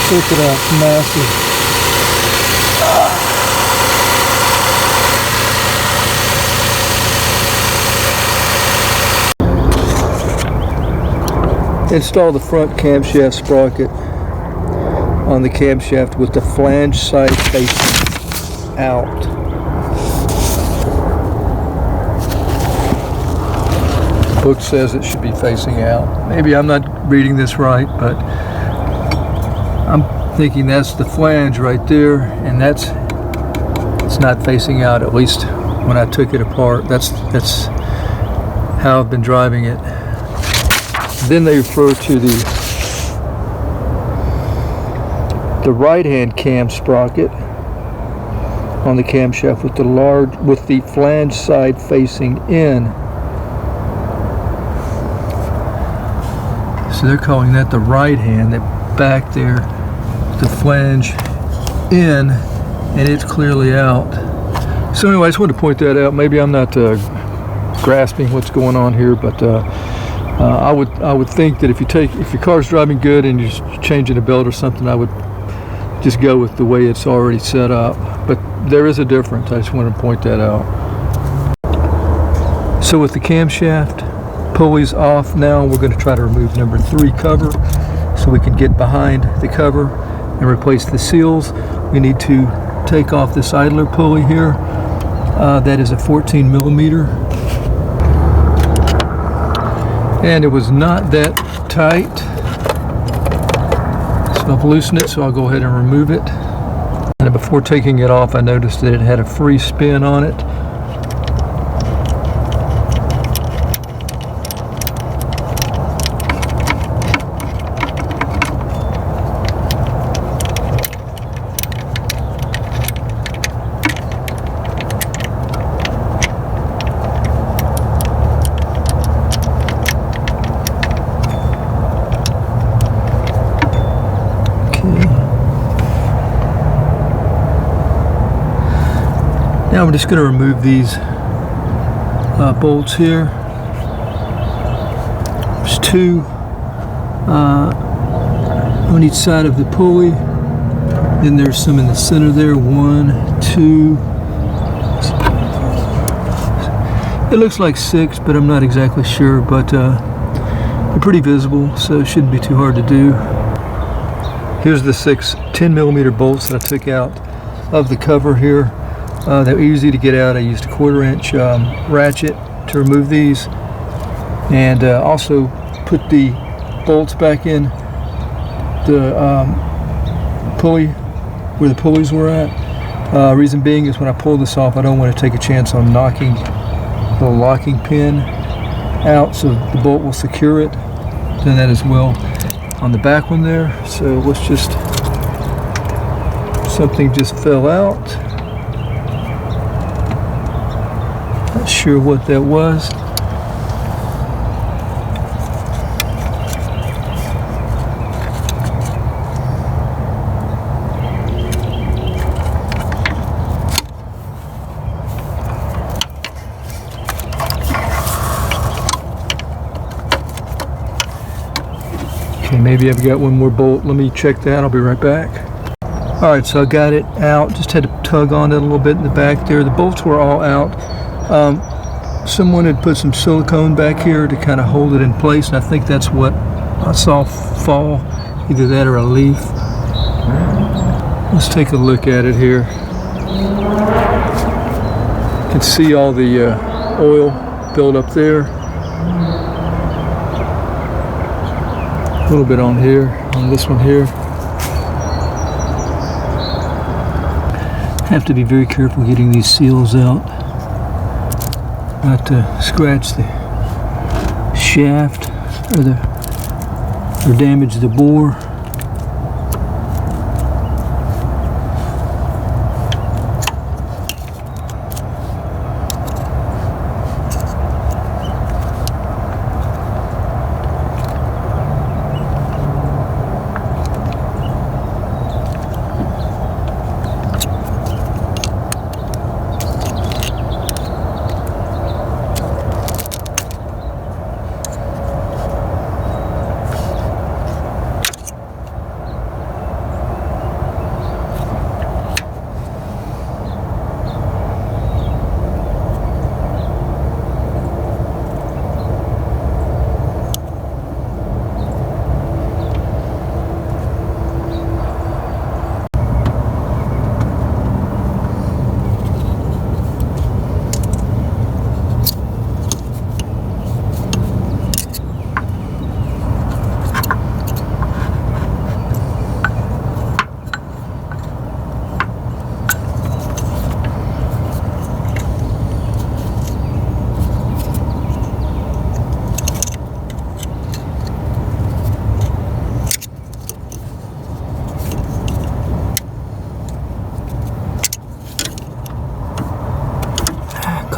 Check it out, it's massive. Install the front camshaft sprocket on the camshaft with the flange side facing out. The book says it should be facing out. Maybe I'm not reading this right, but I'm thinking that's the flange right there, and it's not facing out, at least when I took it apart. That's how I've been driving it. Then they refer to the right-hand cam sprocket on the camshaft with the flange side facing in. So they're calling that the right hand, that back there, the flange in, and it's clearly out. So anyway, I just wanted to point that out. Maybe I'm not grasping what's going on here, but I would think that if your car's driving good and you're just changing a belt or something, I would just go with the way it's already set up. But there is a difference. I just wanted to point that out. So with the camshaft pulleys off now, we're going to try to remove number 3 cover so we can get behind the cover and replace the seals. We need to take off this idler pulley here. That is a 14 millimeter. And it was not that tight, so I've loosened it, so I'll go ahead and remove it. And before taking it off, I noticed that it had a free spin on it. Now I'm just going to remove these bolts here. There's 2 on each side of the pulley. Then there's some in the center there. 1, 2. It looks like 6, but I'm not exactly sure. But they're pretty visible, so it shouldn't be too hard to do. Here's the 6 10 millimeter bolts that I took out of the cover here. They're easy to get out. I used a 1/4 inch ratchet to remove these, and also put the bolts back in the pulley where the pulleys were at. Reason being is when I pull this off, I don't want to take a chance on knocking the locking pin out, so the bolt will secure it. Done that as well on the back one there. So let's just, something just fell out. Not sure what that was. Okay, maybe I've got one more bolt. Let me check that. I'll be right back. Alright, so I got it out. Just had to tug on it a little bit in the back there. The bolts were all out. Someone had put some silicone back here to kind of hold it in place, and I think that's what I saw fall, either that or a leaf. Let's take a look at it here. You can see all the oil built up there. A little bit on here, on this one here. Have to be very careful getting these seals out. Not to scratch the shaft or damage the bore.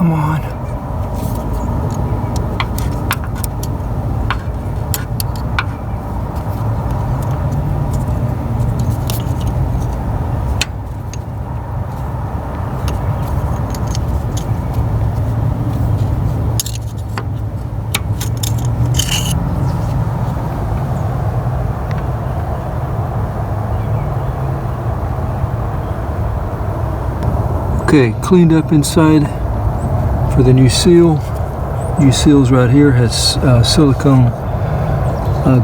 come on. Okay, cleaned up inside for the new seal. New seals right here has silicone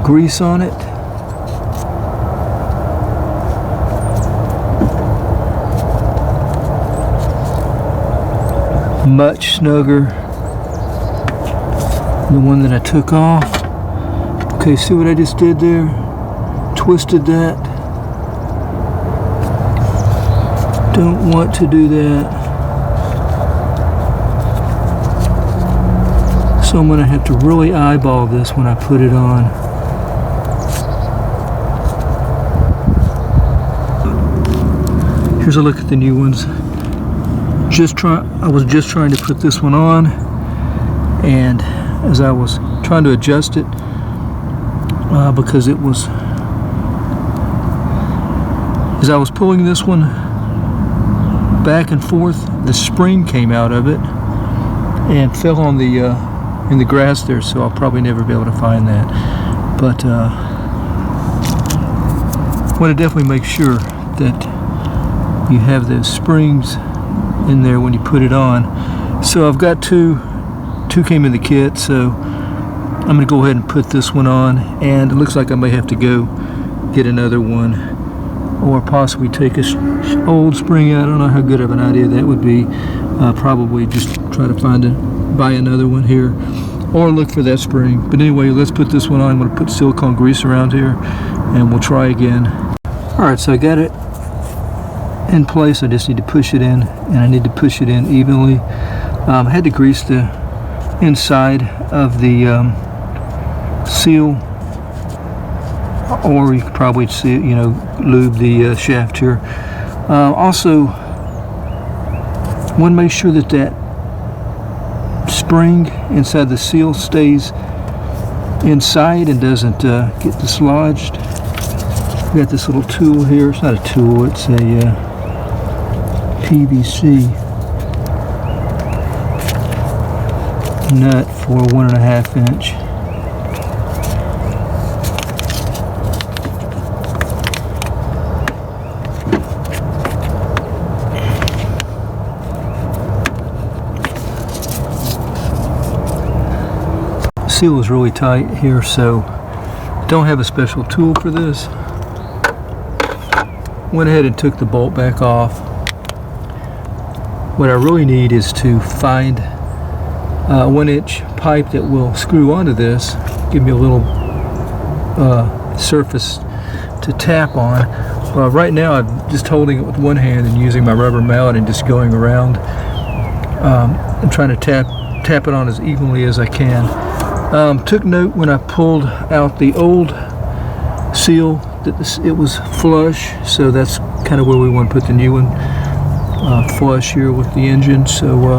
grease on it. Much snugger than the one that I took off. Okay, see what I just did there? Twisted that. Don't want to do that. So I'm going to have to really eyeball this when I put it on. Here's a look at the new ones. I was just trying to put this one on, and as I was trying to adjust it, because it was, as I was pulling this one back and forth, the spring came out of it and fell on the in the grass there, so I'll probably never be able to find that. But want to definitely make sure that you have those springs in there when you put it on. So I've got two came in the kit, so I'm going to go ahead and put this one on, and it looks like I may have to go get another one, or possibly take a old spring out. I don't know how good of an idea that would be. Probably just try to buy another one here, or look for that spring. But anyway, let's put this one on. I'm going to put silicone grease around here, and we'll try again. Alright, so I got it in place. I just need to push it in, and I need to push it in evenly. I had to grease the inside of the seal, or you could probably see it, lube the shaft here. Also, want to make sure that that spring inside the seal stays inside and doesn't get dislodged. We got this little tool here. It's not a tool, it's a PVC nut for 1.5 inch. Seal is really tight here, so don't have a special tool for this. Went ahead and took the bolt back off. What I really need is to find a 1-inch pipe that will screw onto this, give me a little surface to tap on. Right now I'm just holding it with one hand and using my rubber mallet and just going around and trying to tap it on as evenly as I can. Took note when I pulled out the old seal that it was flush, so that's kind of where we want to put the new one, flush here with the engine. So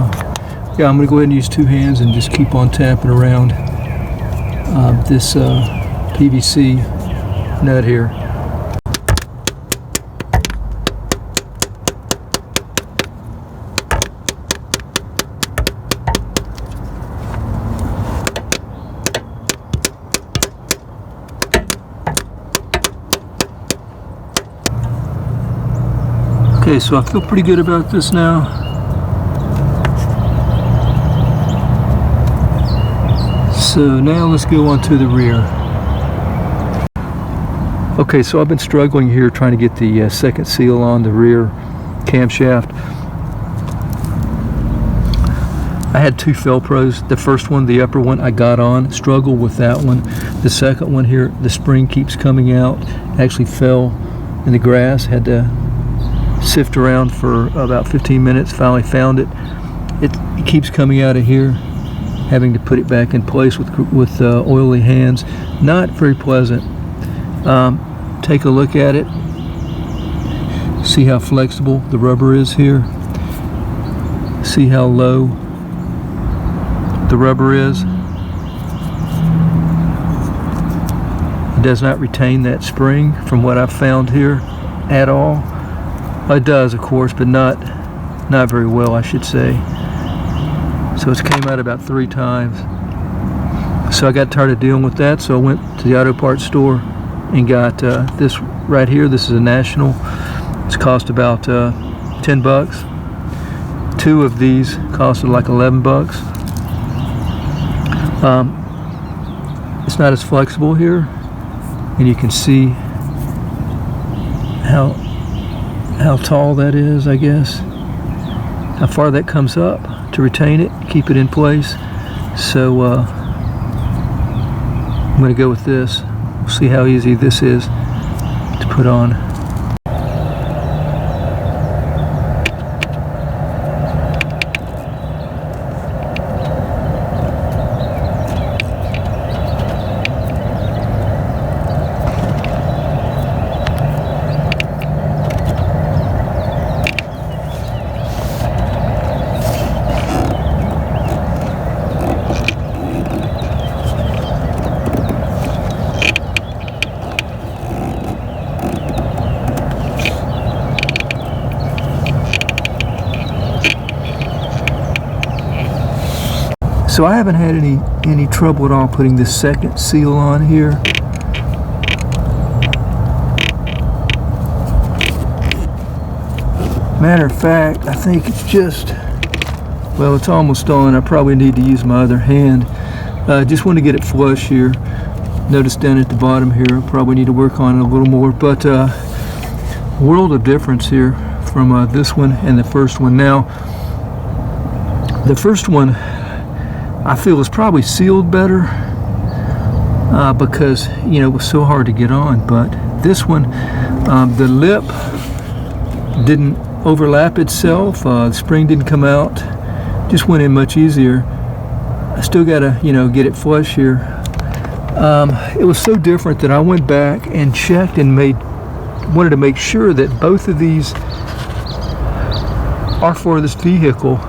yeah, I'm going to go ahead and use two hands and just keep on tapping around this PVC nut here. Okay, so I feel pretty good about this now. So now let's go on to the rear. Okay, so I've been struggling here trying to get the second seal on the rear camshaft. I had two Felpros. The first one, the upper one, I got on. Struggled with that one. The second one here, the spring keeps coming out. Actually fell in the grass. Had to sift around for about 15 minutes. Finally found it. It keeps coming out of here. Having to put it back in place with oily hands. Not very pleasant. Take a look at it. See how flexible the rubber is here. See how low the rubber is. It does not retain that spring from what I've found here at all. It does, of course, but not very well, I should say. So it's came out about 3 times. So I got tired of dealing with that, so I went to the auto parts store and got this right here. This is a National. It's cost about 10 bucks. 2 of these costed like 11 bucks. It's not as flexible here, and you can see how tall that is, I guess. How far that comes up to retain it, keep it in place. So I'm going to go with this. We'll see how easy this is to put on. So I haven't had any trouble at all putting this second seal on here. Matter of fact, I think it's just, well, it's almost on. I probably need to use my other hand. Just want to get it flush here. Notice down at the bottom here, I probably need to work on it a little more, but world of difference here from this one and the first one. Now, the first one I feel is probably sealed better because, you know, it was so hard to get on. But this one, the lip didn't overlap itself. The spring didn't come out. Just went in much easier. I still gotta, you know, get it flush here. It was so different that I went back and checked and wanted to make sure that both of these are for this vehicle.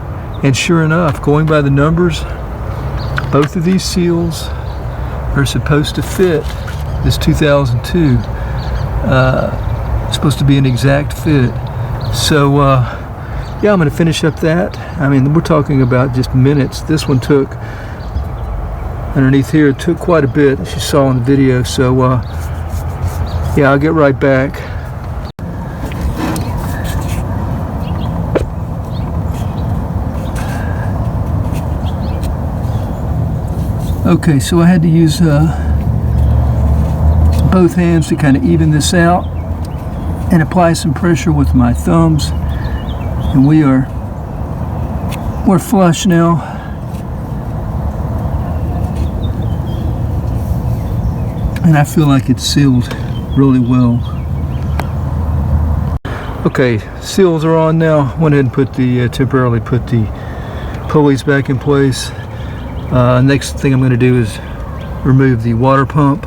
And sure enough, going by the numbers, both of these seals are supposed to fit this 2002. It's supposed to be an exact fit. So yeah, I'm going to finish up that. I mean, we're talking about just minutes. This one took, underneath here, it took quite a bit, as you saw in the video. So yeah, I'll get right back. Okay, so I had to use both hands to kind of even this out and apply some pressure with my thumbs, and we're flush now. And I feel like it's sealed really well. Okay, seals are on now. Went ahead and put temporarily put the pulleys back in place. Next thing I'm going to do is remove the water pump.